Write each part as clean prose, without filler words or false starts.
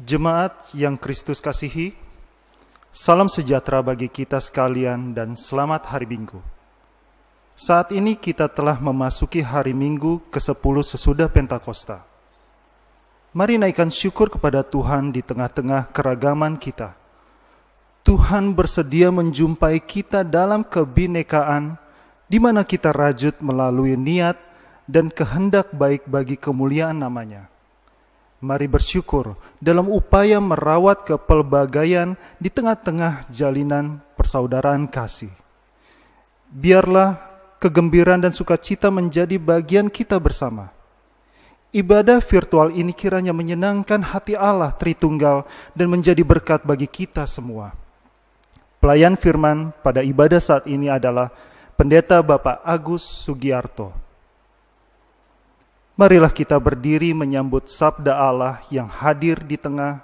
Jemaat yang Kristus kasihi, salam sejahtera bagi kita sekalian dan selamat hari Minggu. Saat ini kita telah memasuki hari Minggu ke-10 sesudah Pentakosta. Mari naikkan syukur kepada Tuhan di tengah-tengah keragaman kita. Tuhan bersedia menjumpai kita dalam kebinekaan, di mana kita rajut melalui niat dan kehendak baik bagi kemuliaan namanya. Mari bersyukur dalam upaya merawat kepelbagaian di tengah-tengah jalinan persaudaraan kasih. Biarlah kegembiraan dan sukacita menjadi bagian kita bersama. Ibadah virtual ini kiranya menyenangkan hati Allah Tritunggal dan menjadi berkat bagi kita semua. Pelayan firman pada ibadah saat ini adalah Pendeta Bapak Agus Sugiarto. Marilah kita berdiri menyambut sabda Allah yang hadir di tengah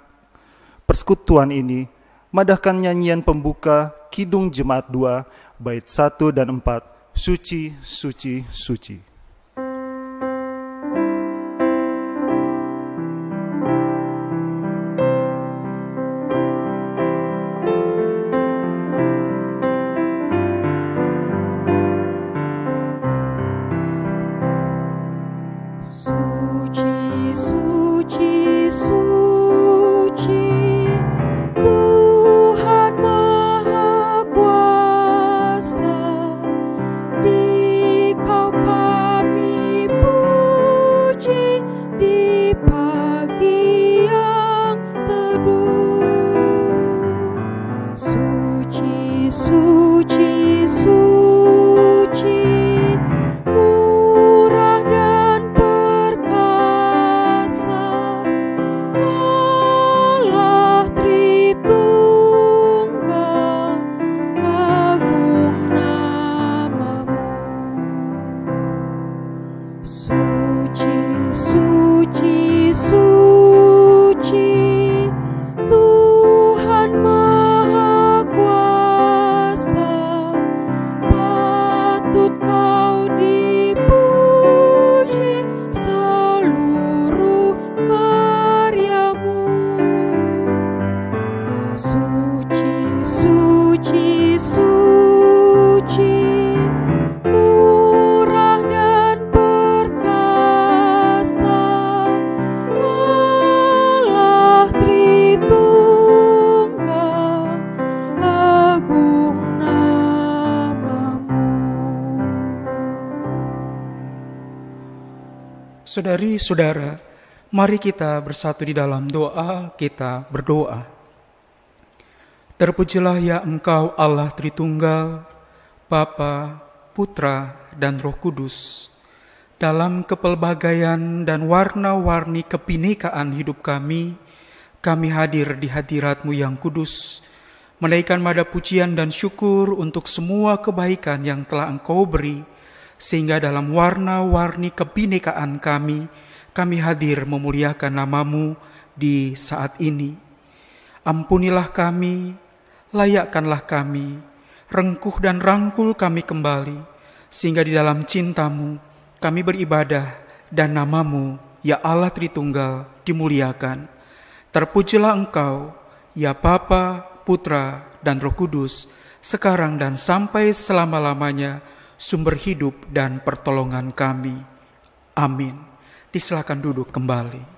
persekutuan ini. Madahkan nyanyian pembuka Kidung Jemaat 2, bait 1 dan 4, Suci, Suci, Suci. Saudari-saudara, mari kita bersatu di dalam doa, kita berdoa. Terpujilah ya Engkau Allah Tritunggal, Bapa, Putra, dan Roh Kudus, dalam kepelbagaian dan warna-warni kebinekaan hidup kami hadir di hadirat-Mu yang kudus, menaikkan nada pujian dan syukur untuk semua kebaikan yang telah Engkau beri, sehingga dalam warna-warni kebinekaan kami hadir memuliakan nama-Mu di saat ini. Ampunilah kami, layakkanlah kami, rengkuh dan rangkul kami kembali, sehingga di dalam cinta-Mu kami beribadah dan nama-Mu, ya Allah Tritunggal, dimuliakan. Terpujilah Engkau, ya Bapa, Putra, dan Roh Kudus, sekarang dan sampai selama-lamanya, sumber hidup dan pertolongan kami. Amin. Disilakan duduk kembali.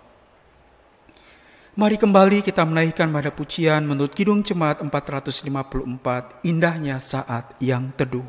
Mari kembali kita menaikkan pada pujian menurut Kidung Jemaat 454, Indahnya Saat yang Teduh.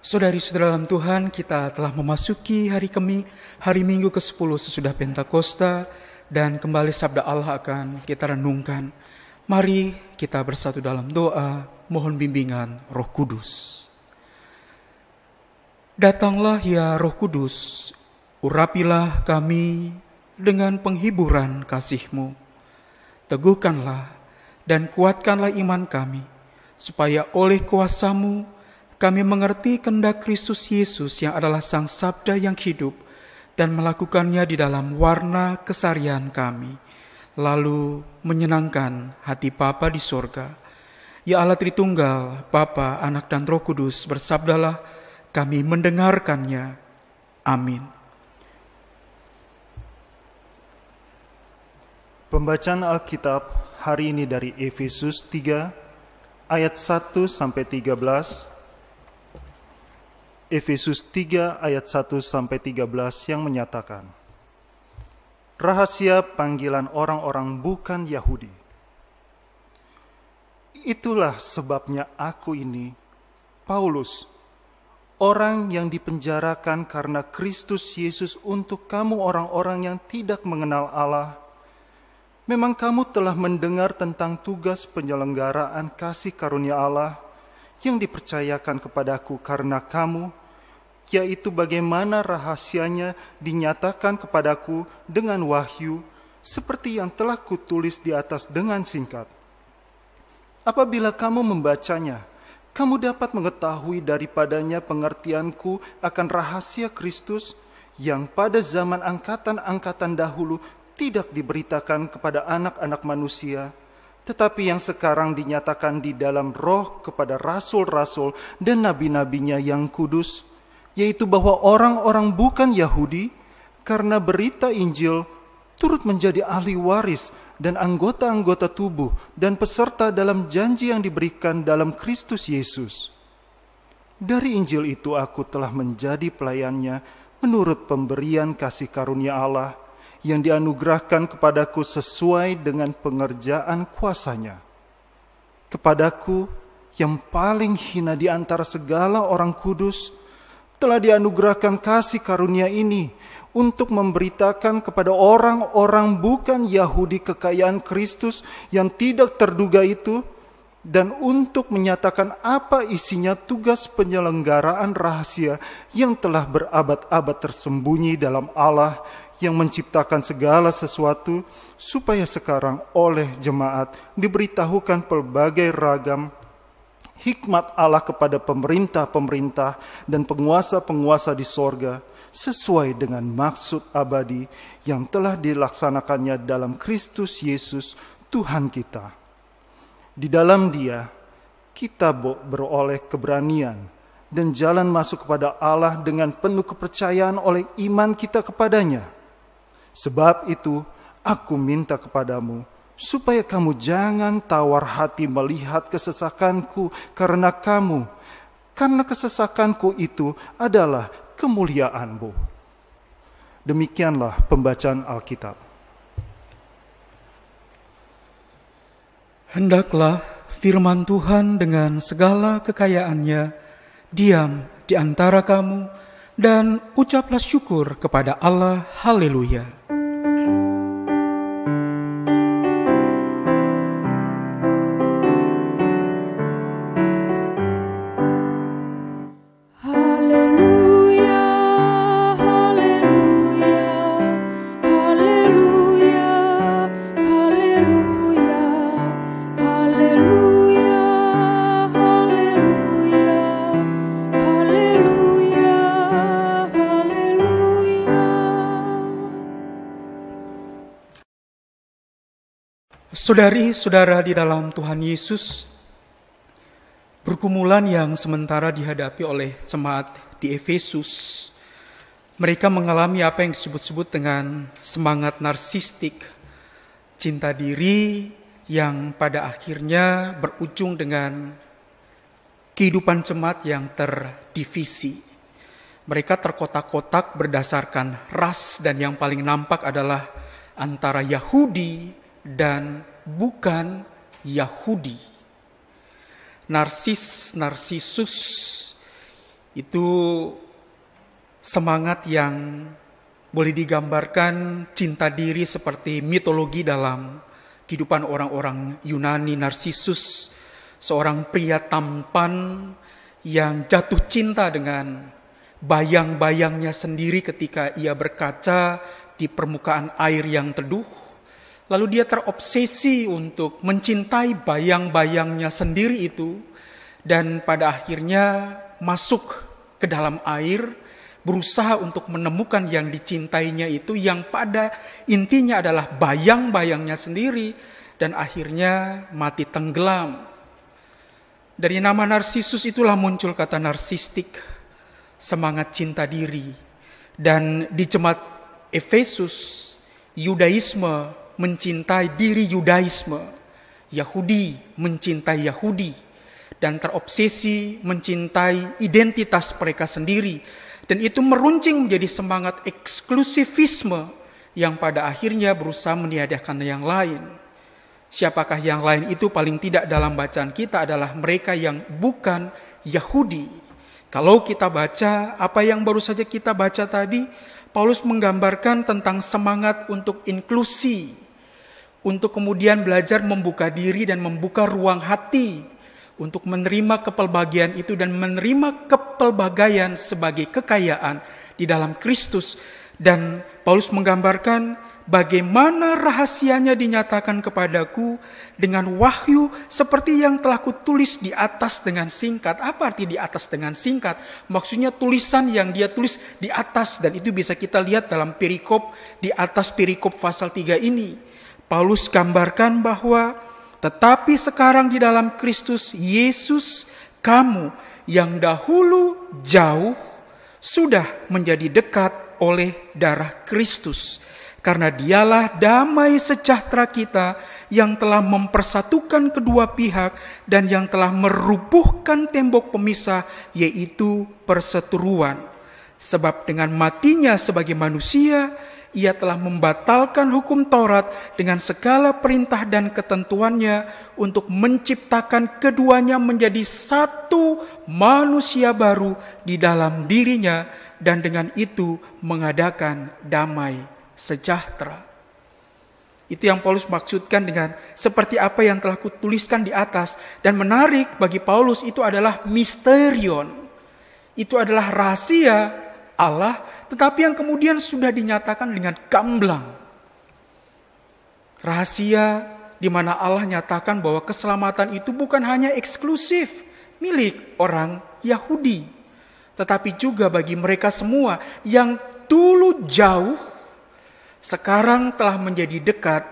Saudari-saudara dalam Tuhan, kita telah memasuki hari Minggu ke-10 sesudah Pentakosta, dan kembali sabda Allah akan kita renungkan. Mari kita bersatu dalam doa, mohon bimbingan Roh Kudus. Datanglah ya Roh Kudus, urapilah kami dengan penghiburan kasih-Mu. Teguhkanlah dan kuatkanlah iman kami, supaya oleh kuasa-Mu kami mengerti kehendak Kristus Yesus yang adalah Sang Sabda yang hidup dan melakukannya di dalam warna keseharian kami, lalu menyenangkan hati Bapa di sorga. Ya Allah Tritunggal, Bapa, Anak, dan Roh Kudus, bersabdalah, kami mendengarkannya. Amin. Pembacaan Alkitab hari ini dari Efesus 3 ayat 1 sampai 13. Efesus 3 ayat 1 sampai 13 yang menyatakan, rahasia panggilan orang-orang bukan Yahudi. Itulah sebabnya aku ini, Paulus, orang yang dipenjarakan karena Kristus Yesus untuk kamu orang-orang yang tidak mengenal Allah. Memang kamu telah mendengar tentang tugas penyelenggaraan kasih karunia Allah yang dipercayakan kepadaku karena kamu, yaitu bagaimana rahasianya dinyatakan kepadaku dengan wahyu, seperti yang telah kutulis di atas dengan singkat. Apabila kamu membacanya, kamu dapat mengetahui daripadanya pengertianku akan rahasia Kristus yang pada zaman angkatan-angkatan dahulu tidak diberitakan kepada anak-anak manusia, tetapi yang sekarang dinyatakan di dalam Roh kepada rasul-rasul dan nabi-nabinya yang kudus, yaitu bahwa orang-orang bukan Yahudi karena berita Injil turut menjadi ahli waris dan anggota-anggota tubuh dan peserta dalam janji yang diberikan dalam Kristus Yesus. Dari Injil itu aku telah menjadi pelayannya menurut pemberian kasih karunia Allah yang dianugerahkan kepadaku sesuai dengan pengerjaan kuasa-Nya. Kepadaku yang paling hina di antara segala orang kudus, telah dianugerahkan kasih karunia ini untuk memberitakan kepada orang-orang bukan Yahudi kekayaan Kristus yang tidak terduga itu, dan untuk menyatakan apa isinya tugas penyelenggaraan rahasia yang telah berabad-abad tersembunyi dalam Allah yang menciptakan segala sesuatu, supaya sekarang oleh jemaat diberitahukan pelbagai ragam hikmat Allah kepada pemerintah-pemerintah dan penguasa-penguasa di sorga, sesuai dengan maksud abadi yang telah dilaksanakannya dalam Kristus Yesus Tuhan kita. Di dalam Dia, kita beroleh keberanian dan jalan masuk kepada Allah dengan penuh kepercayaan oleh iman kita kepadanya. Sebab itu, aku minta kepadamu, supaya kamu jangan tawar hati melihat kesesakanku karena kesesakanku itu adalah kemuliaanmu. Demikianlah pembacaan Alkitab. Hendaklah firman Tuhan dengan segala kekayaannya diam di antara kamu, dan ucaplah syukur kepada Allah. Haleluya. Saudari-saudara di dalam Tuhan Yesus, pergumulan yang sementara dihadapi oleh jemaat di Efesus, mereka mengalami apa yang disebut-sebut dengan semangat narsistik, cinta diri yang pada akhirnya berujung dengan kehidupan jemaat yang terdivisi. Mereka terkotak-kotak berdasarkan ras, dan yang paling nampak adalah antara Yahudi dan bukan Yahudi. Narsisus itu semangat yang boleh digambarkan cinta diri seperti mitologi dalam kehidupan orang-orang Yunani. Narsisus, seorang pria tampan yang jatuh cinta dengan bayang-bayangnya sendiri ketika ia berkaca di permukaan air yang teduh. Lalu dia terobsesi untuk mencintai bayang-bayangnya sendiri itu, dan pada akhirnya masuk ke dalam air, berusaha untuk menemukan yang dicintainya itu, yang pada intinya adalah bayang-bayangnya sendiri, dan akhirnya mati tenggelam. Dari nama narsisus itulah muncul kata narsistik, semangat cinta diri. Dan di jemaat Efesus, Yudaisme mencintai diri Yudaisme, Yahudi mencintai Yahudi, dan terobsesi mencintai identitas mereka sendiri. Dan itu meruncing menjadi semangat eksklusivisme yang pada akhirnya berusaha meniadakan yang lain. Siapakah yang lain itu? Paling tidak dalam bacaan kita adalah mereka yang bukan Yahudi. Kalau kita baca apa yang baru saja kita baca tadi, Paulus menggambarkan tentang semangat untuk inklusi, untuk kemudian belajar membuka diri dan membuka ruang hati untuk menerima kepelbagaian itu dan menerima kepelbagaian sebagai kekayaan di dalam Kristus. Dan Paulus menggambarkan bagaimana rahasianya dinyatakan kepadaku dengan wahyu seperti yang telah kutulis di atas dengan singkat. Apa arti di atas dengan singkat? Maksudnya tulisan yang dia tulis di atas, dan itu bisa kita lihat dalam perikop di atas perikop pasal 3 ini. Paulus gambarkan bahwa tetapi sekarang di dalam Kristus Yesus, kamu yang dahulu jauh sudah menjadi dekat oleh darah Kristus. Karena dialah damai sejahtera kita yang telah mempersatukan kedua pihak dan yang telah merubuhkan tembok pemisah, yaitu perseteruan. Sebab dengan matinya sebagai manusia, ia telah membatalkan hukum Taurat dengan segala perintah dan ketentuannya untuk menciptakan keduanya menjadi satu manusia baru di dalam dirinya, dan dengan itu mengadakan damai sejahtera. Itu yang Paulus maksudkan dengan seperti apa yang telah kutuliskan di atas. Dan menarik bagi Paulus itu adalah misterion. Itu adalah rahasia Allah, tetapi yang kemudian sudah dinyatakan dengan gamblang. Rahasia di mana Allah nyatakan bahwa keselamatan itu bukan hanya eksklusif milik orang Yahudi, tetapi juga bagi mereka semua yang dulu jauh, sekarang telah menjadi dekat.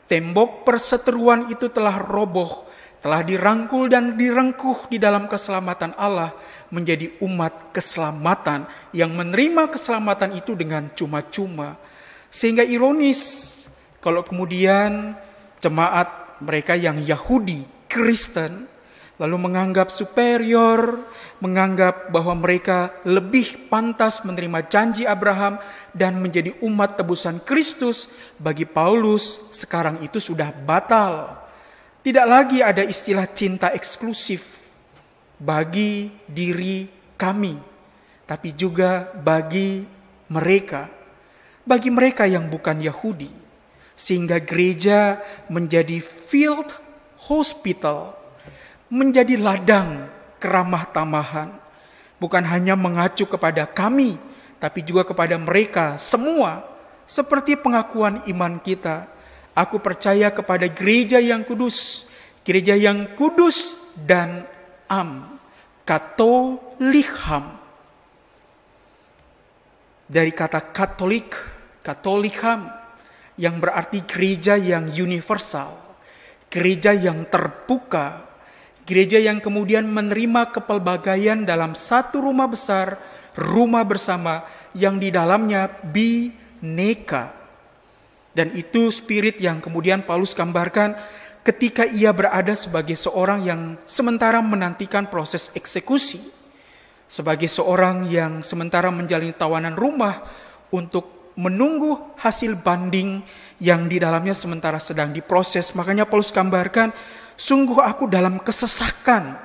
Tembok perseteruan itu telah roboh, telah dirangkul dan direngkuh di dalam keselamatan Allah, menjadi umat keselamatan yang menerima keselamatan itu dengan cuma-cuma. Sehingga ironis kalau kemudian jemaat mereka yang Yahudi, Kristen, lalu menganggap superior, menganggap bahwa mereka lebih pantas menerima janji Abraham dan menjadi umat tebusan Kristus. Bagi Paulus, sekarang itu sudah batal. Tidak lagi ada istilah cinta eksklusif bagi diri kami, tapi juga bagi mereka yang bukan Yahudi. Sehingga gereja menjadi field hospital, menjadi ladang keramah tamahan. Bukan hanya mengacu kepada kami, tapi juga kepada mereka semua. Seperti pengakuan iman kita, aku percaya kepada gereja yang kudus dan katolikham. Dari kata katolikham, yang berarti gereja yang universal, gereja yang terbuka, gereja yang kemudian menerima kepelbagaian dalam satu rumah besar, rumah bersama yang di dalamnya bineka. Dan itu spirit yang kemudian Paulus gambarkan ketika ia berada sebagai seorang yang sementara menantikan proses eksekusi, sebagai seorang yang sementara menjalani tawanan rumah untuk menunggu hasil banding yang di dalamnya sementara sedang diproses. Makanya Paulus gambarkan, sungguh aku dalam kesesakan,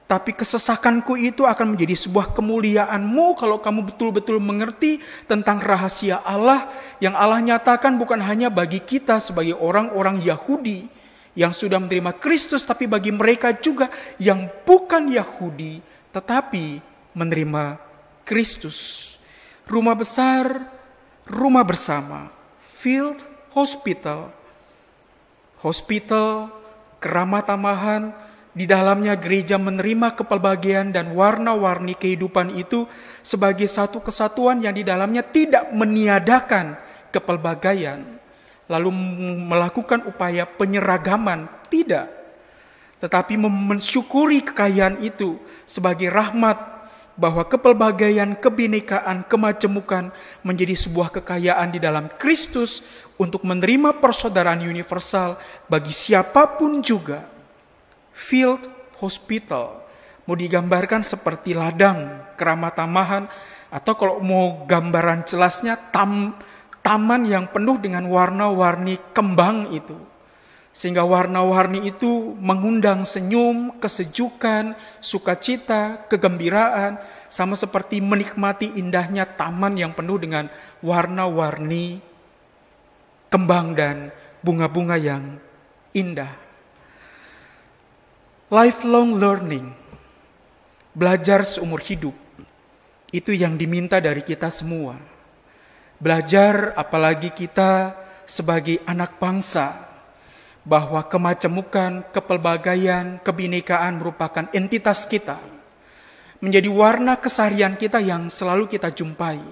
tapi kesesakanku itu akan menjadi sebuah kemuliaanmu kalau kamu betul-betul mengerti tentang rahasia Allah yang Allah nyatakan bukan hanya bagi kita sebagai orang-orang Yahudi yang sudah menerima Kristus, tapi bagi mereka juga yang bukan Yahudi tetapi menerima Kristus. Rumah besar, rumah bersama, field hospital, keramah tamahan, di dalamnya gereja menerima kepelbagaian dan warna-warni kehidupan itu sebagai satu kesatuan yang di dalamnya tidak meniadakan kepelbagaian, lalu melakukan upaya penyeragaman, tidak. Tetapi mensyukuri kekayaan itu sebagai rahmat, bahwa kepelbagaian, kebinekaan, kemajemukan menjadi sebuah kekayaan di dalam Kristus untuk menerima persaudaraan universal bagi siapapun juga. Field hospital mau digambarkan seperti ladang keramah tamahan, atau kalau mau gambaran jelasnya taman yang penuh dengan warna-warni kembang itu. Sehingga warna-warni itu mengundang senyum, kesejukan, sukacita, kegembiraan, sama seperti menikmati indahnya taman yang penuh dengan warna-warni kembang dan bunga-bunga yang indah. Lifelong learning, belajar seumur hidup, itu yang diminta dari kita semua. Belajar apalagi kita sebagai anak bangsa, bahwa kemajemukan, kepelbagaian, kebinekaan merupakan entitas kita, menjadi warna keseharian kita yang selalu kita jumpai.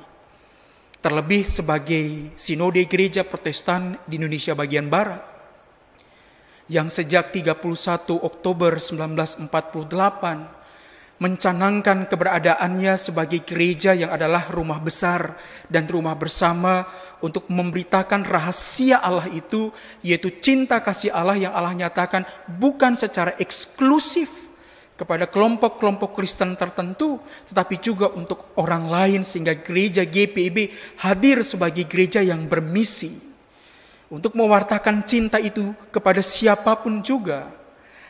Terlebih sebagai sinode gereja Protestan di Indonesia bagian Barat, yang sejak 31 Oktober 1948 mencanangkan keberadaannya sebagai gereja yang adalah rumah besar dan rumah bersama untuk memberitakan rahasia Allah itu, yaitu cinta kasih Allah yang Allah nyatakan bukan secara eksklusif kepada kelompok-kelompok Kristen tertentu, tetapi juga untuk orang lain, sehingga gereja GPIB hadir sebagai gereja yang bermisi untuk mewartakan cinta itu kepada siapapun juga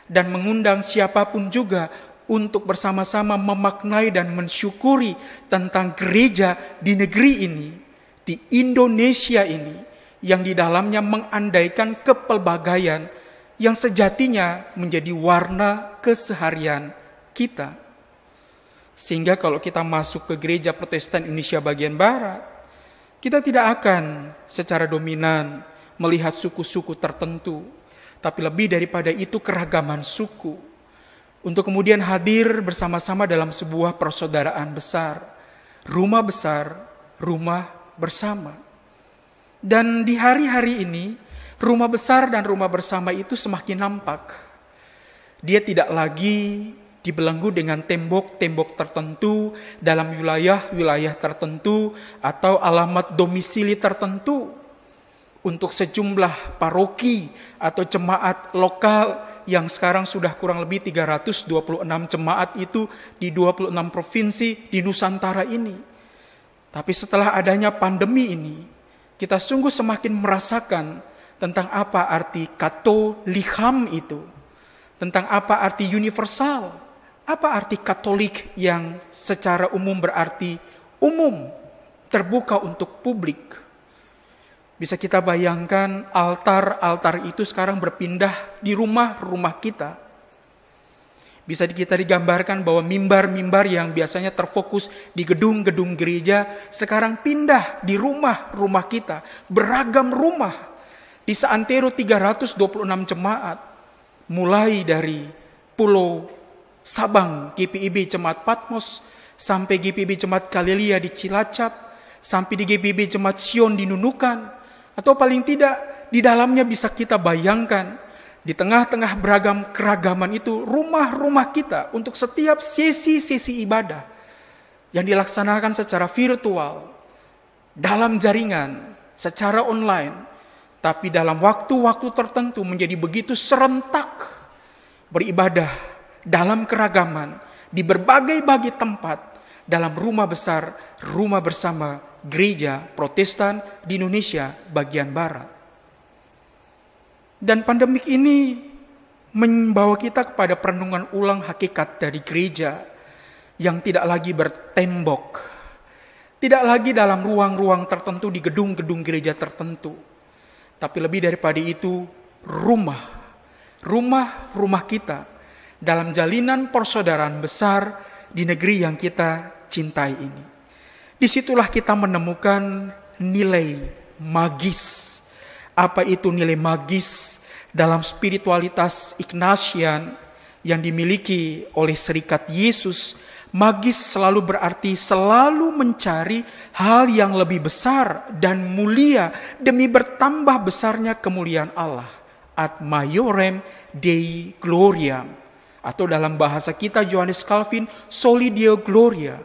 dan mengundang siapapun juga untuk bersama-sama memaknai dan mensyukuri tentang gereja di negeri ini, di Indonesia ini, yang di dalamnya mengandaikan kepelbagaian yang sejatinya menjadi warna keseharian kita. Sehingga kalau kita masuk ke gereja Protestan Indonesia bagian Barat, kita tidak akan secara dominan melihat suku-suku tertentu, tapi lebih daripada itu keragaman suku. Untuk kemudian hadir bersama-sama dalam sebuah persaudaraan besar, rumah bersama. Dan di hari-hari ini, rumah besar dan rumah bersama itu semakin nampak. Dia tidak lagi dibelenggu dengan tembok-tembok tertentu dalam wilayah-wilayah tertentu atau alamat domisili tertentu. Untuk sejumlah paroki atau jemaat lokal yang sekarang sudah kurang lebih 326 jemaat itu di 26 provinsi di Nusantara ini. Tapi setelah adanya pandemi ini, kita sungguh semakin merasakan tentang apa arti katolikham itu, tentang apa arti universal, apa arti Katolik yang secara umum berarti umum, terbuka untuk publik. Bisa kita bayangkan altar-altar itu sekarang berpindah di rumah-rumah kita. Bisa kita digambarkan bahwa mimbar-mimbar yang biasanya terfokus di gedung-gedung gereja sekarang pindah di rumah-rumah kita. Beragam rumah. Di seantero 326 jemaat. Mulai dari Pulau Sabang, GPIB Jemaat Patmos, sampai GPIB Jemaat Galilia di Cilacap, sampai di GPIB Jemaat Sion di Nunukan, atau paling tidak di dalamnya bisa kita bayangkan, di tengah-tengah beragam keragaman itu, rumah-rumah kita untuk setiap sesi-sesi ibadah yang dilaksanakan secara virtual, dalam jaringan, secara online, tapi dalam waktu-waktu tertentu menjadi begitu serentak beribadah dalam keragaman di berbagai-bagai tempat dalam rumah besar, rumah bersama gereja Protestan di Indonesia bagian Barat. Dan pandemik ini membawa kita kepada perenungan ulang hakikat dari gereja yang tidak lagi bertembok, tidak lagi dalam ruang-ruang tertentu di gedung-gedung gereja tertentu, tapi lebih daripada itu rumah kita dalam jalinan persaudaraan besar di negeri yang kita cintai ini. Disitulah kita menemukan nilai magis. Apa itu nilai magis dalam spiritualitas Ignatian yang dimiliki oleh Serikat Yesus? Magis selalu berarti selalu mencari hal yang lebih besar dan mulia demi bertambah besarnya kemuliaan Allah. Ad maiorem Dei gloriam. Atau dalam bahasa kita Johannes Calvin, soli Deo gloria.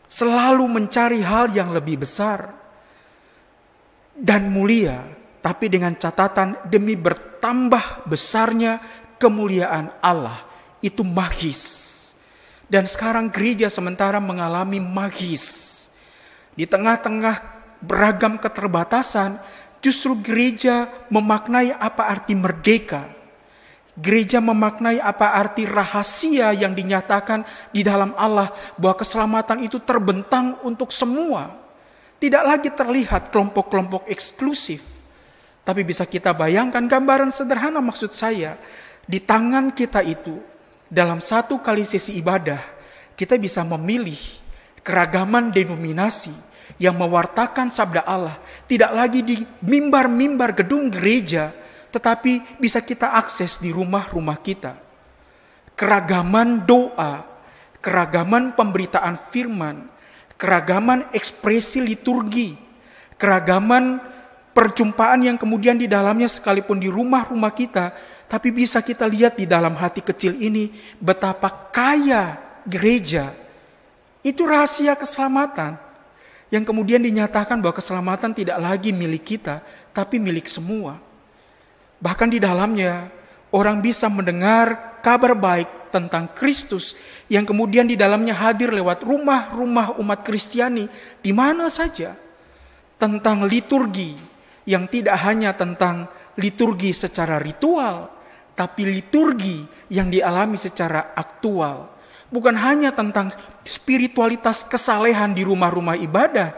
Selalu mencari hal yang lebih besar dan mulia, tapi dengan catatan demi bertambah besarnya kemuliaan Allah. Itu magis. Dan sekarang gereja sementara mengalami magis. Di tengah-tengah beragam keterbatasan, justru gereja memaknai apa arti merdeka. Gereja memaknai apa arti rahasia yang dinyatakan di dalam Allah, bahwa keselamatan itu terbentang untuk semua. Tidak lagi terlihat kelompok-kelompok eksklusif. Tapi bisa kita bayangkan gambaran sederhana maksud saya. Di tangan kita itu, dalam satu kali sesi ibadah, kita bisa memilih keragaman denominasi yang mewartakan sabda Allah. Tidak lagi di mimbar-mimbar gedung gereja, tetapi bisa kita akses di rumah-rumah kita. Keragaman doa, keragaman pemberitaan firman, keragaman ekspresi liturgi, keragaman perjumpaan yang kemudian di dalamnya sekalipun di rumah-rumah kita, tapi bisa kita lihat di dalam hati kecil ini betapa kaya gereja. Itu rahasia keselamatan yang kemudian dinyatakan bahwa keselamatan tidak lagi milik kita, tapi milik semua. Bahkan di dalamnya orang bisa mendengar kabar baik tentang Kristus yang kemudian di dalamnya hadir lewat rumah-rumah umat Kristiani di mana saja. Tentang liturgi yang tidak hanya tentang liturgi secara ritual, tapi liturgi yang dialami secara aktual. Bukan hanya tentang spiritualitas kesalehan di rumah-rumah ibadah,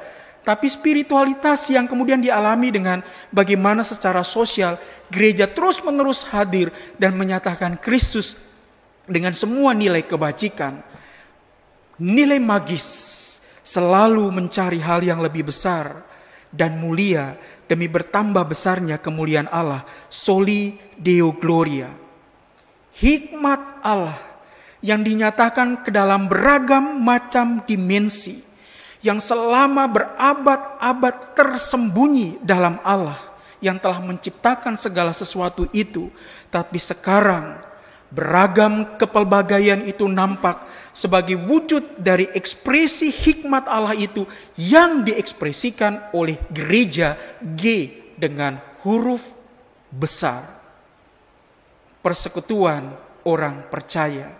tapi spiritualitas yang kemudian dialami dengan bagaimana secara sosial gereja terus-menerus hadir dan menyatakan Kristus dengan semua nilai kebajikan, nilai magis, selalu mencari hal yang lebih besar dan mulia demi bertambah besarnya kemuliaan Allah. Soli Deo Gloria. Hikmat Allah yang dinyatakan ke dalam beragam macam dimensi, yang selama berabad-abad tersembunyi dalam Allah yang telah menciptakan segala sesuatu itu, tapi sekarang beragam kepelbagaian itu nampak sebagai wujud dari ekspresi hikmat Allah itu yang diekspresikan oleh gereja G dengan huruf besar. Persekutuan orang percaya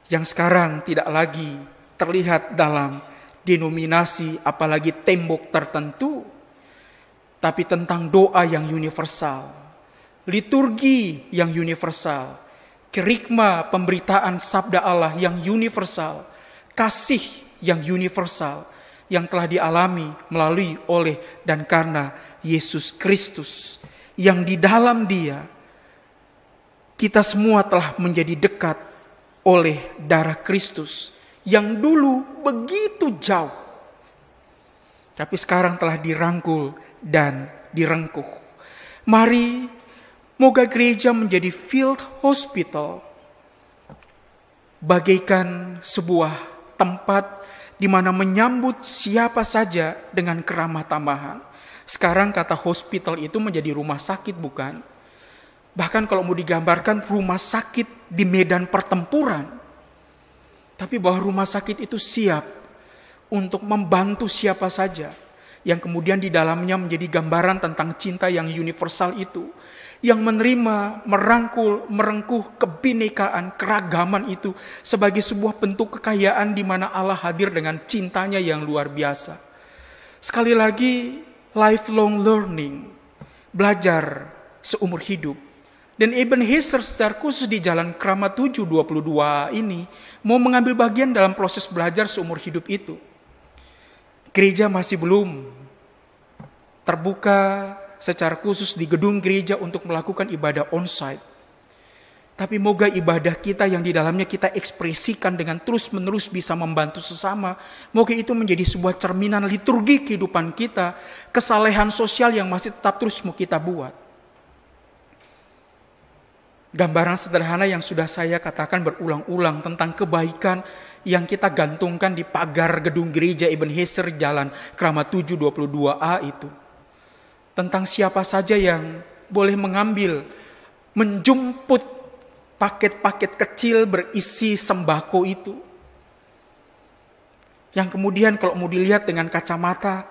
yang sekarang tidak lagi terlihat dalam denominasi apalagi tembok tertentu, tapi tentang doa yang universal, liturgi yang universal, kerikma pemberitaan sabda Allah yang universal, kasih yang universal yang telah dialami melalui oleh dan karena Yesus Kristus, yang di dalam Dia kita semua telah menjadi dekat oleh darah Kristus yang dulu begitu jauh, tapi sekarang telah dirangkul dan direngkuh. Mari, moga gereja menjadi field hospital, bagaikan sebuah tempat di mana menyambut siapa saja dengan keramah tamahan. Sekarang kata hospital itu menjadi rumah sakit, bukan? Bahkan kalau mau digambarkan rumah sakit di medan pertempuran. Tapi bahwa rumah sakit itu siap untuk membantu siapa saja, yang kemudian di dalamnya menjadi gambaran tentang cinta yang universal itu, yang menerima, merangkul, merengkuh kebinekaan, keragaman itu sebagai sebuah bentuk kekayaan di mana Allah hadir dengan cintanya yang luar biasa. Sekali lagi, lifelong learning, belajar seumur hidup. Dan Ebenezer secara khusus di Jalan Kramat 722 ini mau mengambil bagian dalam proses belajar seumur hidup itu. Gereja masih belum terbuka secara khusus di gedung gereja untuk melakukan ibadah onsite. Tapi moga ibadah kita yang di dalamnya kita ekspresikan dengan terus-menerus bisa membantu sesama. Moga itu menjadi sebuah cerminan liturgi kehidupan kita, kesalehan sosial yang masih tetap terus mau kita buat. Gambaran sederhana yang sudah saya katakan berulang-ulang tentang kebaikan yang kita gantungkan di pagar gedung gereja Ebenezer Jalan Kramat 722A itu. Tentang siapa saja yang boleh mengambil, menjemput paket-paket kecil berisi sembako itu. Yang kemudian kalau mau dilihat dengan kacamata,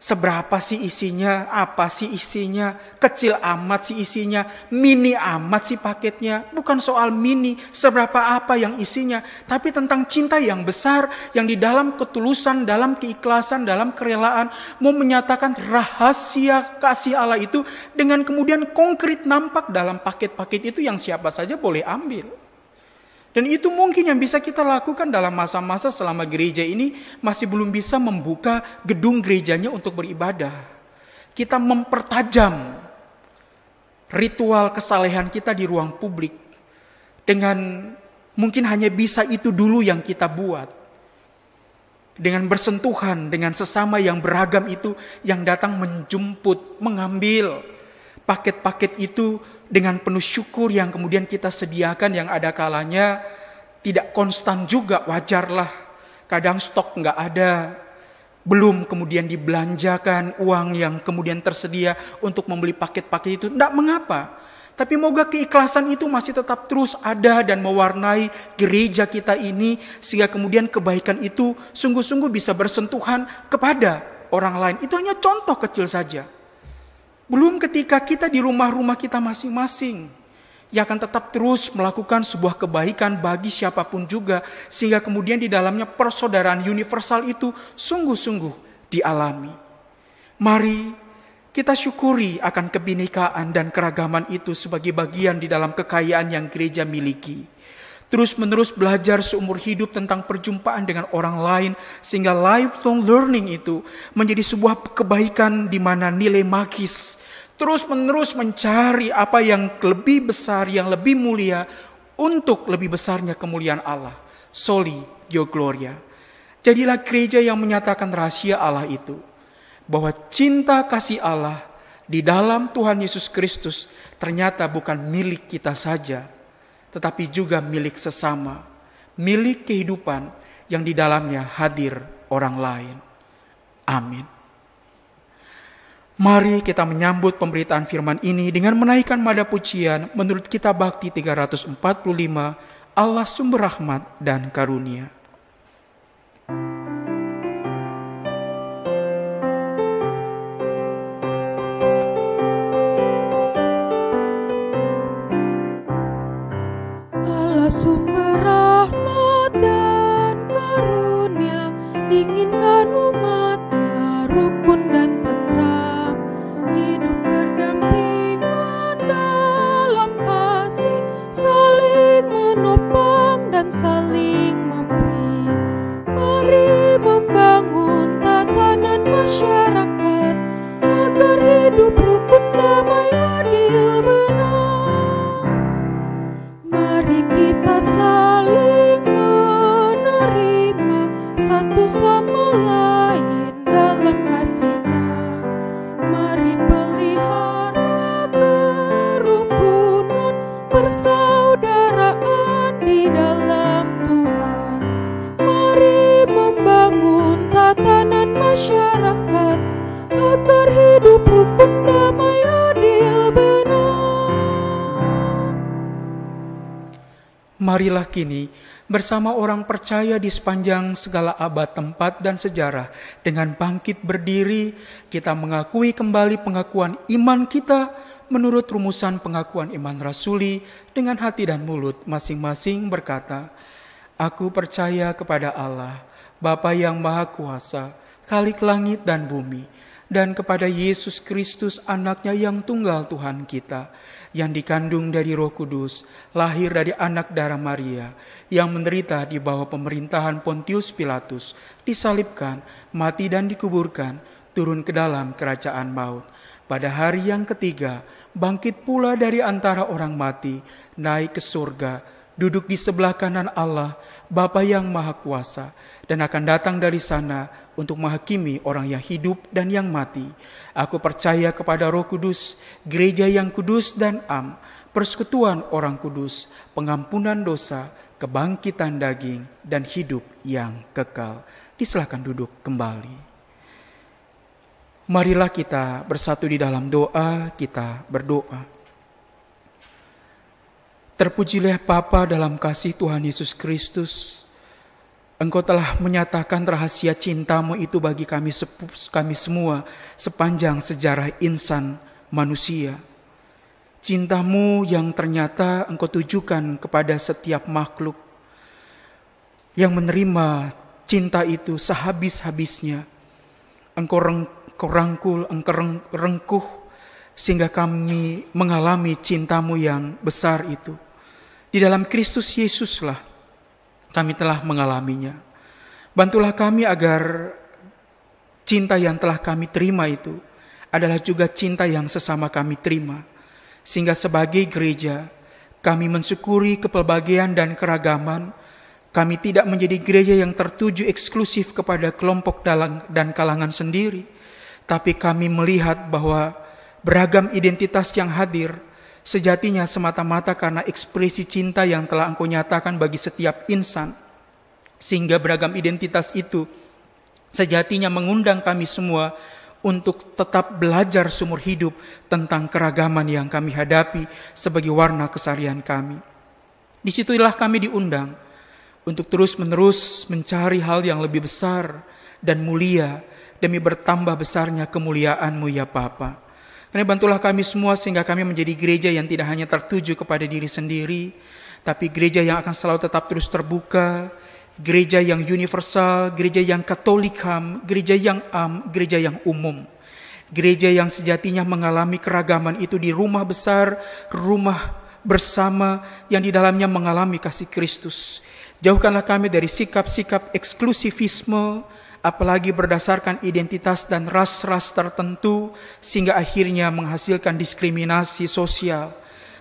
seberapa sih isinya, apa sih isinya, kecil amat sih isinya, mini amat sih paketnya. Bukan soal mini, seberapa apa yang isinya, tapi tentang cinta yang besar, yang di dalam ketulusan, dalam keikhlasan, dalam kerelaan, mau menyatakan rahasia kasih Allah itu dengan kemudian konkret nampak dalam paket-paket itu yang siapa saja boleh ambil. Dan itu mungkin yang bisa kita lakukan dalam masa-masa selama gereja ini masih belum bisa membuka gedung gerejanya untuk beribadah. Kita mempertajam ritual kesalehan kita di ruang publik dengan mungkin hanya bisa itu dulu yang kita buat. Dengan bersentuhan dengan sesama yang beragam itu yang datang menjemput, mengambil paket-paket itu dengan penuh syukur yang kemudian kita sediakan, yang ada kalanya tidak konstan juga, wajarlah. Kadang stok nggak ada, belum kemudian dibelanjakan uang yang kemudian tersedia untuk membeli paket-paket itu. Tidak mengapa, tapi moga keikhlasan itu masih tetap terus ada dan mewarnai gereja kita ini, sehingga kemudian kebaikan itu sungguh-sungguh bisa bersentuhan kepada orang lain. Itu hanya contoh kecil saja. Belum ketika kita di rumah-rumah kita masing-masing, yang akan tetap terus melakukan sebuah kebaikan bagi siapapun juga, sehingga kemudian di dalamnya persaudaraan universal itu sungguh-sungguh dialami. Mari kita syukuri akan kebinekaan dan keragaman itu sebagai bagian di dalam kekayaan yang gereja miliki. terus-menerus belajar seumur hidup tentang perjumpaan dengan orang lain, sehingga lifelong learning itu menjadi sebuah kebaikan di mana nilai magis, terus-menerus mencari apa yang lebih besar, yang lebih mulia, untuk lebih besarnya kemuliaan Allah. Soli Deo Gloria. Jadilah gereja yang menyatakan rahasia Allah itu, bahwa cinta kasih Allah di dalam Tuhan Yesus Kristus ternyata bukan milik kita saja, tetapi juga milik sesama, milik kehidupan yang di dalamnya hadir orang lain. Amin. Mari kita menyambut pemberitaan firman ini dengan menaikkan nada pujian menurut Kitab Bakti 345, Allah sumber rahmat dan karunia. Sumber rahmat dan karunia, inginkan umatnya rukun dan tentram, hidup berdampingan dalam kasih, saling menopang dan saling memberi. Mari membangun tatanan masyarakat agar hidup rukun, damai, adil, benar. Mari kita saling menerima satu sama lain dalam kasih-Nya. Mari pelihara kerukunan, persaudaraan di dalam Tuhan. Mari membangun tatanan masyarakat agar hidup rukun, damai, adil, benar. Marilah kini bersama orang percaya di sepanjang segala abad, tempat, dan sejarah, dengan bangkit berdiri, kita mengakui kembali pengakuan iman kita menurut rumusan pengakuan iman rasuli dengan hati dan mulut masing-masing berkata, Aku percaya kepada Allah, Bapa yang Maha Kuasa, Khalik langit dan bumi, dan kepada Yesus Kristus anaknya yang tunggal Tuhan kita, yang dikandung dari Roh Kudus, lahir dari anak darah Maria, yang menderita di bawah pemerintahan Pontius Pilatus, disalibkan, mati dan dikuburkan, turun ke dalam kerajaan maut. Pada hari yang ketiga, bangkit pula dari antara orang mati, naik ke surga, duduk di sebelah kanan Allah, Bapa yang Maha Kuasa, dan akan datang dari sana untuk menghakimi orang yang hidup dan yang mati. Aku percaya kepada Roh Kudus, gereja yang kudus dan am, persekutuan orang kudus, pengampunan dosa, kebangkitan daging, dan hidup yang kekal. Silakan duduk kembali. Marilah kita bersatu di dalam doa, kita berdoa. Terpujilah Bapa dalam kasih Tuhan Yesus Kristus. Engkau telah menyatakan rahasia cinta-Mu itu bagi kami semua sepanjang sejarah insan manusia. Cinta-Mu yang ternyata Engkau tujukan kepada setiap makhluk, yang menerima cinta itu sehabis-habisnya. Engkau rangkul, Engkau rengkuh, sehingga kami mengalami cinta-Mu yang besar itu. Di dalam Kristus Yesuslah kami telah mengalaminya. Bantulah kami agar cinta yang telah kami terima itu adalah juga cinta yang sesama kami terima. Sehingga sebagai gereja, kami mensyukuri kepelbagaian dan keragaman. Kami tidak menjadi gereja yang tertuju eksklusif kepada kelompok dan kalangan sendiri. Tapi kami melihat bahwa beragam identitas yang hadir sejatinya semata-mata karena ekspresi cinta yang telah Engkau nyatakan bagi setiap insan. Sehingga beragam identitas itu sejatinya mengundang kami semua untuk tetap belajar seumur hidup tentang keragaman yang kami hadapi sebagai warna keseharian kami. Disitulah kami diundang untuk terus-menerus mencari hal yang lebih besar dan mulia demi bertambah besarnya kemuliaan-Mu ya Bapa. Karena bantulah kami semua sehingga kami menjadi gereja yang tidak hanya tertuju kepada diri sendiri, tapi gereja yang akan selalu tetap terus terbuka, gereja yang universal, gereja yang katolikam, gereja yang am, gereja yang umum. Gereja yang sejatinya mengalami keragaman itu di rumah besar, rumah bersama yang di dalamnya mengalami kasih Kristus. Jauhkanlah kami dari sikap-sikap eksklusivisme, apalagi berdasarkan identitas dan ras-ras tertentu, sehingga akhirnya menghasilkan diskriminasi sosial.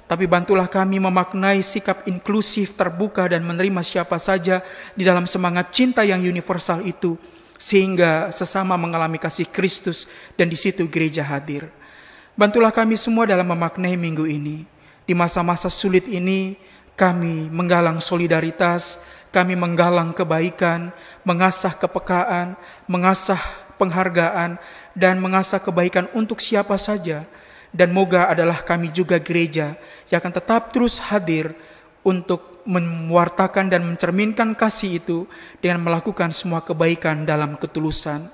Tapi bantulah kami memaknai sikap inklusif, terbuka, dan menerima siapa saja di dalam semangat cinta yang universal itu, sehingga sesama mengalami kasih Kristus dan di situ gereja hadir. Bantulah kami semua dalam memaknai minggu ini. Di masa-masa sulit ini, kami menggalang solidaritas, kami menggalang kebaikan, mengasah kepekaan, mengasah penghargaan, dan mengasah kebaikan untuk siapa saja. Dan moga adalah kami juga gereja yang akan tetap terus hadir untuk mewartakan dan mencerminkan kasih itu dengan melakukan semua kebaikan dalam ketulusan.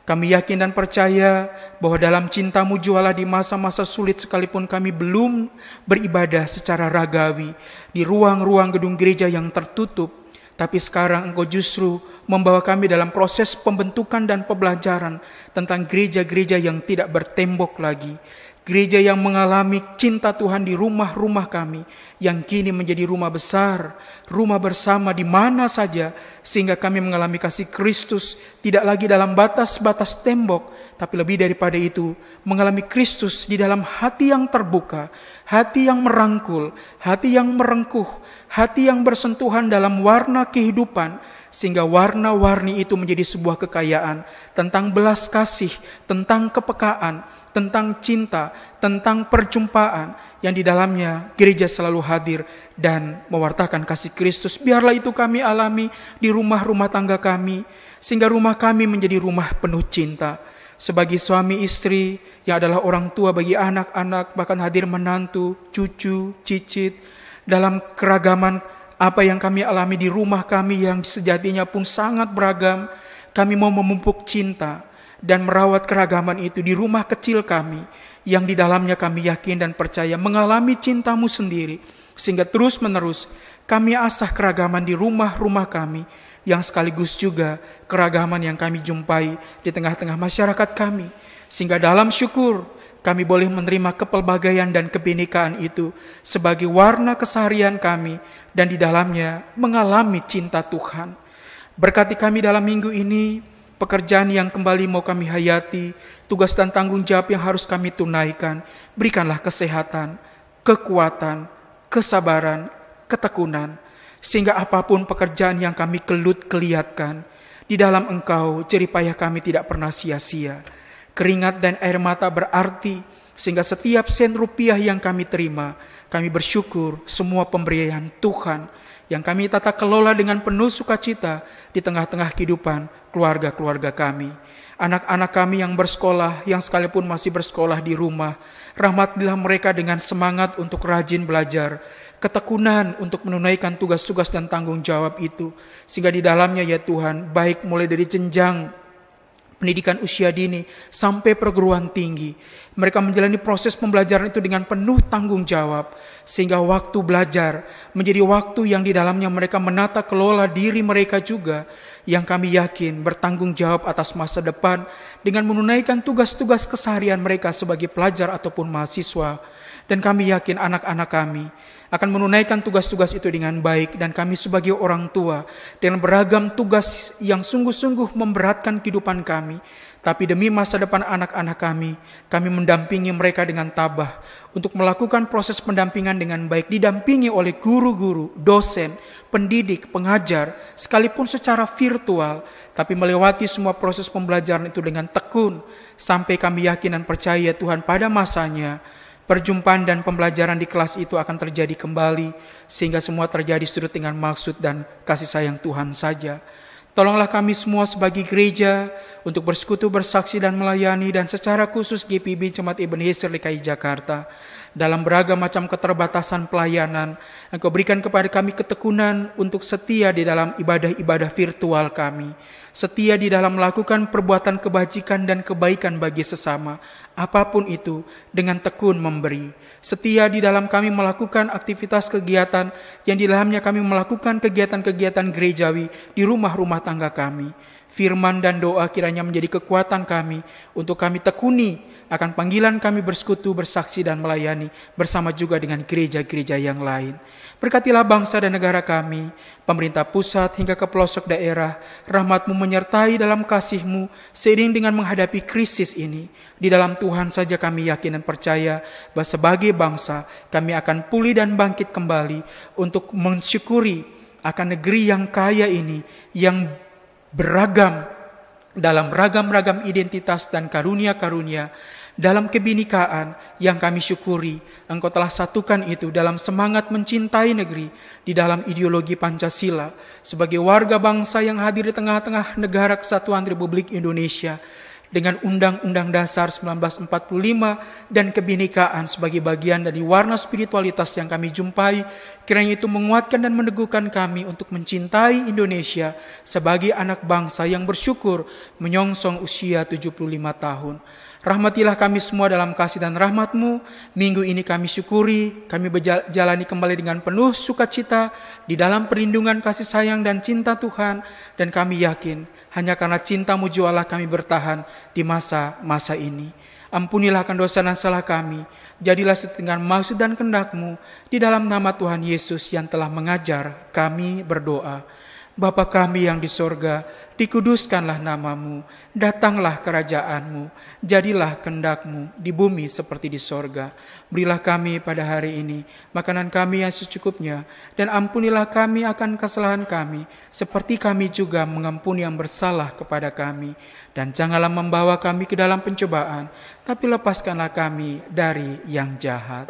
Kami yakin dan percaya bahwa dalam cintamu jualah di masa-masa sulit sekalipun kami belum beribadah secara ragawi di ruang-ruang gedung gereja yang tertutup, tapi sekarang Engkau justru membawa kami dalam proses pembentukan dan pembelajaran tentang gereja-gereja yang tidak bertembok lagi. Gereja yang mengalami cinta Tuhan di rumah-rumah kami, yang kini menjadi rumah besar, rumah bersama di mana saja, sehingga kami mengalami kasih Kristus tidak lagi dalam batas-batas tembok, tapi lebih daripada itu, mengalami Kristus di dalam hati yang terbuka, hati yang merangkul, hati yang merengkuh, hati yang bersentuhan dalam warna kehidupan, sehingga warna-warni itu menjadi sebuah kekayaan tentang belas kasih, tentang kepekaan, tentang cinta, tentang perjumpaan yang di dalamnya gereja selalu hadir dan mewartakan kasih Kristus. Biarlah itu kami alami di rumah-rumah tangga kami, sehingga rumah kami menjadi rumah penuh cinta. Sebagai suami istri yang adalah orang tua bagi anak-anak, bahkan hadir menantu, cucu, cicit, dalam keragaman apa yang kami alami di rumah kami yang sejatinya pun sangat beragam, kami mau memupuk cinta dan merawat keragaman itu di rumah kecil kami, yang di dalamnya kami yakin dan percaya mengalami cintamu sendiri, sehingga terus menerus kami asah keragaman di rumah-rumah kami, yang sekaligus juga keragaman yang kami jumpai di tengah-tengah masyarakat kami, sehingga dalam syukur kami boleh menerima kepelbagaian dan kebinekaan itu sebagai warna keseharian kami, dan di dalamnya mengalami cinta Tuhan. Berkati kami dalam minggu ini, pekerjaan yang kembali mau kami hayati, tugas dan tanggung jawab yang harus kami tunaikan. Berikanlah kesehatan, kekuatan, kesabaran, ketekunan, sehingga apapun pekerjaan yang kami kelut-keliatkan, di dalam Engkau jeripayah kami tidak pernah sia-sia. Keringat dan air mata berarti, sehingga setiap sen rupiah yang kami terima, kami bersyukur semua pemberian Tuhan yang kami tata kelola dengan penuh sukacita di tengah-tengah kehidupan keluarga-keluarga kami. Anak-anak kami yang bersekolah, yang sekalipun masih bersekolah di rumah, rahmatilah mereka dengan semangat untuk rajin belajar, ketekunan untuk menunaikan tugas-tugas dan tanggung jawab itu, sehingga di dalamnya ya Tuhan, baik mulai dari jenjang pendidikan usia dini sampai perguruan tinggi, mereka menjalani proses pembelajaran itu dengan penuh tanggung jawab, sehingga waktu belajar menjadi waktu yang di dalamnya mereka menata kelola diri mereka juga, yang kami yakin bertanggung jawab atas masa depan dengan menunaikan tugas-tugas keseharian mereka sebagai pelajar ataupun mahasiswa. Dan kami yakin anak-anak kami akan menunaikan tugas-tugas itu dengan baik, dan kami sebagai orang tua dengan beragam tugas yang sungguh-sungguh memberatkan kehidupan kami, tapi demi masa depan anak-anak kami mendampingi mereka dengan tabah untuk melakukan proses pendampingan dengan baik, didampingi oleh guru-guru, dosen, pendidik, pengajar, sekalipun secara virtual, tapi melewati semua proses pembelajaran itu dengan tekun, sampai kami yakin dan percaya Tuhan pada masanya perjumpaan dan pembelajaran di kelas itu akan terjadi kembali, sehingga semua terjadi seturut dengan maksud dan kasih sayang Tuhan saja. Tolonglah kami semua sebagai gereja untuk bersekutu, bersaksi dan melayani, dan secara khusus GPB Jemaat Ebenezer DKI Jakarta dalam beragam macam keterbatasan pelayanan. Engkau berikan kepada kami ketekunan untuk setia di dalam ibadah-ibadah virtual kami, setia di dalam melakukan perbuatan kebajikan dan kebaikan bagi sesama, apapun itu, dengan tekun memberi. Setia di dalam kami melakukan aktivitas kegiatan yang di dalamnya kami melakukan kegiatan-kegiatan gerejawi di rumah-rumah tangga kami. Firman dan doa kiranya menjadi kekuatan kami untuk kami tekuni akan panggilan kami bersekutu, bersaksi dan melayani bersama juga dengan gereja-gereja yang lain. Berkatilah bangsa dan negara kami, pemerintah pusat hingga ke pelosok daerah. Rahmat-Mu menyertai dalam kasih-Mu seiring dengan menghadapi krisis ini. Di dalam Tuhan saja kami yakin dan percaya bahwa sebagai bangsa kami akan pulih dan bangkit kembali untuk mensyukuri akan negeri yang kaya ini, yang beragam dalam ragam-ragam identitas dan karunia-karunia, dalam kebinekaan yang kami syukuri. Engkau telah satukan itu dalam semangat mencintai negeri, di dalam ideologi Pancasila, sebagai warga bangsa yang hadir di tengah-tengah negara kesatuan Republik Indonesia, dengan Undang-Undang Dasar 1945 dan kebinekaan sebagai bagian dari warna spiritualitas yang kami jumpai. Kiranya itu menguatkan dan meneguhkan kami untuk mencintai Indonesia sebagai anak bangsa yang bersyukur menyongsong usia 75 tahun. Rahmatilah kami semua dalam kasih dan rahmat-Mu. Minggu ini kami syukuri, kami berjalani kembali dengan penuh sukacita di dalam perlindungan kasih sayang dan cinta Tuhan. Dan kami yakin hanya karena cinta-Mu jualah kami bertahan di masa-masa ini. Ampunilah akan dosa dan salah kami. Jadilah dengan maksud dan kehendak-Mu. Di dalam nama Tuhan Yesus yang telah mengajar kami berdoa. Bapa kami yang di sorga, dikuduskanlah nama-Mu, datanglah kerajaan-Mu, jadilah kehendak-Mu di bumi seperti di sorga. Berilah kami pada hari ini makanan kami yang secukupnya, dan ampunilah kami akan kesalahan kami, seperti kami juga mengampuni yang bersalah kepada kami. Dan janganlah membawa kami ke dalam pencobaan, tapi lepaskanlah kami dari yang jahat.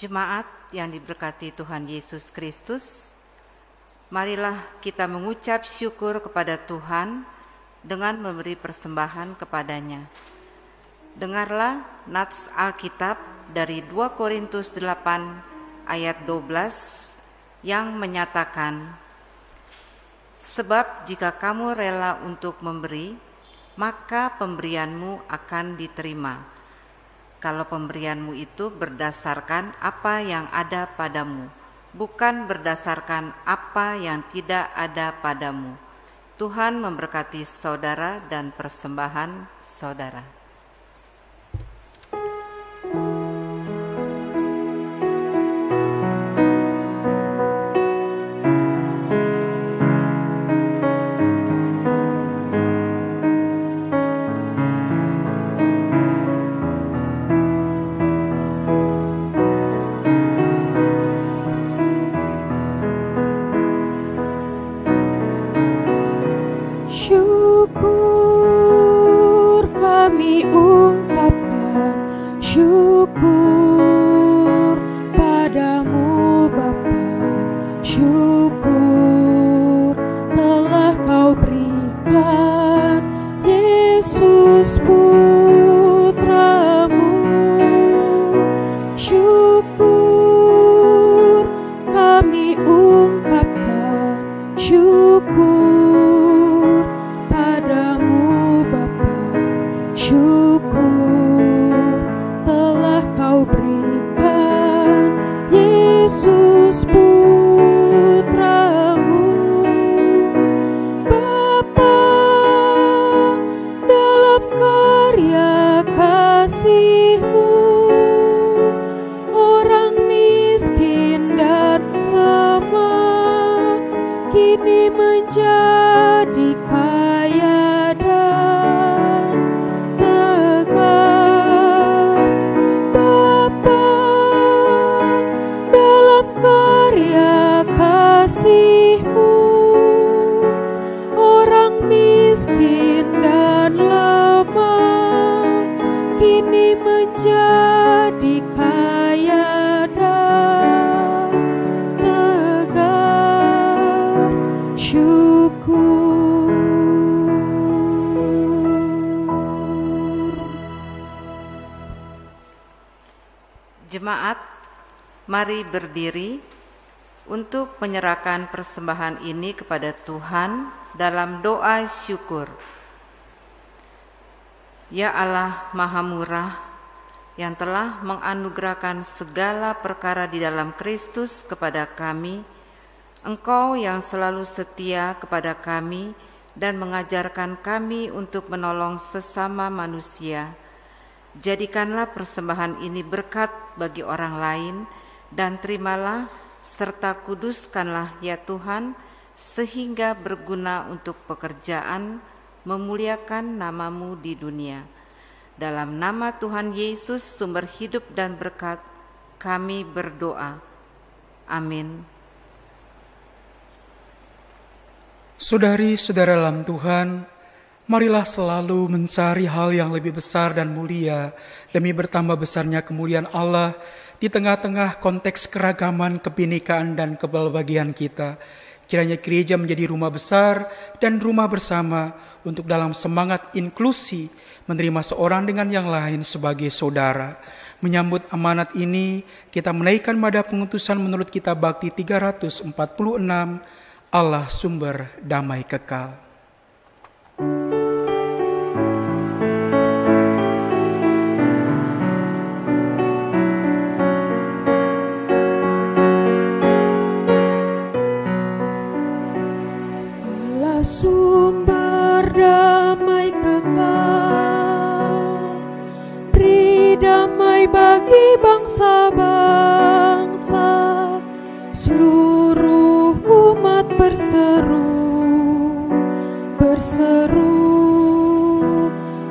Jemaat yang diberkati Tuhan Yesus Kristus, marilah kita mengucap syukur kepada Tuhan dengan memberi persembahan kepadanya. Dengarlah nats Alkitab dari 2 Korintus 8 ayat 12 yang menyatakan, sebab jika kamu rela untuk memberi, maka pemberianmu akan diterima. Kalau pemberianmu itu berdasarkan apa yang ada padamu, bukan berdasarkan apa yang tidak ada padamu. Tuhan memberkati saudara dan persembahan saudara. Syukur kami ungkapkan, syukur padamu Bapa, syukur telah Kau berikan Yesus Putramu. Syukur kami ungkapkan, syukur padamu Bapa, syukur telah Kau berikan Yesus Putramu. Bapa, dalam karya kasih-Mu, orang miskin dan lemah kini menjadi kaya dan tegar. Bapa, dalam karya kasih-Mu, orang miskin Jemaat, mari berdiri untuk menyerahkan persembahan ini kepada Tuhan dalam doa syukur. Ya Allah Maha Murah, yang telah menganugerahkan segala perkara di dalam Kristus kepada kami, Engkau yang selalu setia kepada kami dan mengajarkan kami untuk menolong sesama manusia. Jadikanlah persembahan ini berkat bagi orang lain, dan terimalah serta kuduskanlah ya Tuhan, sehingga berguna untuk pekerjaan memuliakan nama-Mu di dunia. Dalam nama Tuhan Yesus, sumber hidup dan berkat, kami berdoa. Amin. Saudari-saudara dalam Tuhan, marilah selalu mencari hal yang lebih besar dan mulia demi bertambah besarnya kemuliaan Allah di tengah-tengah konteks keragaman, kebinekaan, dan kepelbagian kita. Kiranya gereja menjadi rumah besar dan rumah bersama untuk dalam semangat inklusi menerima seorang dengan yang lain sebagai saudara. Menyambut amanat ini, kita menaikkan nada pengutusan menurut kitab Bakti 346, Allah sumber damai kekal. Allah sumber damai kekal, beri damai bagi bangsa-bangsa, seluruh umat berseru,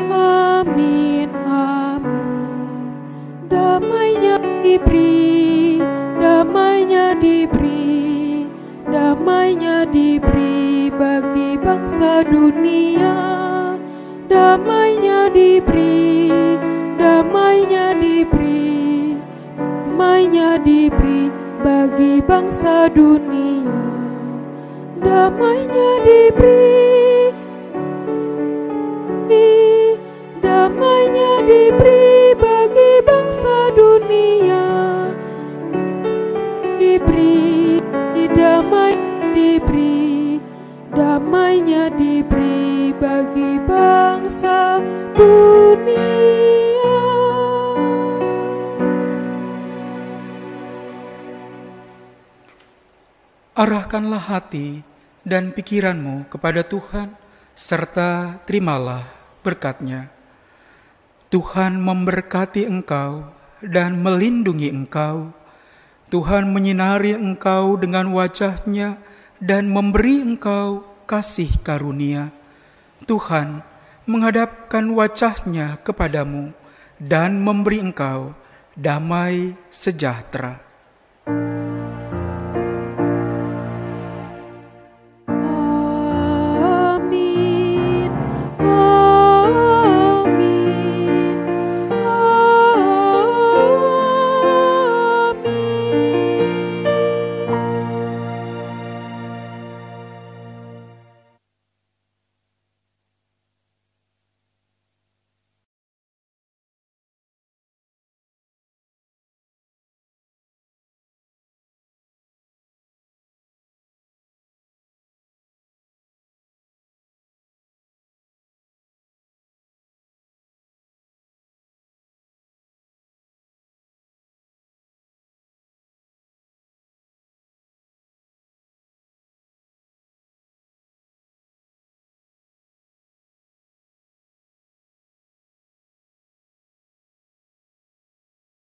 amin, amin. Damainya diberi, damainya diberi, damainya diberi bagi bangsa dunia. Damainya diberi, damainya diberi, damainya diberi bagi bangsa dunia. Damainya diberi, damainya diberi bagi bangsa dunia. Diberi, damai diberi, damainya diberi bagi bangsa dunia. Arahkanlah hati dan pikiranmu kepada Tuhan, serta terimalah berkat-Nya. Tuhan memberkati engkau dan melindungi engkau. Tuhan menyinari engkau dengan wajah-Nya dan memberi engkau kasih karunia. Tuhan menghadapkan wajah-Nya kepadamu dan memberi engkau damai sejahtera.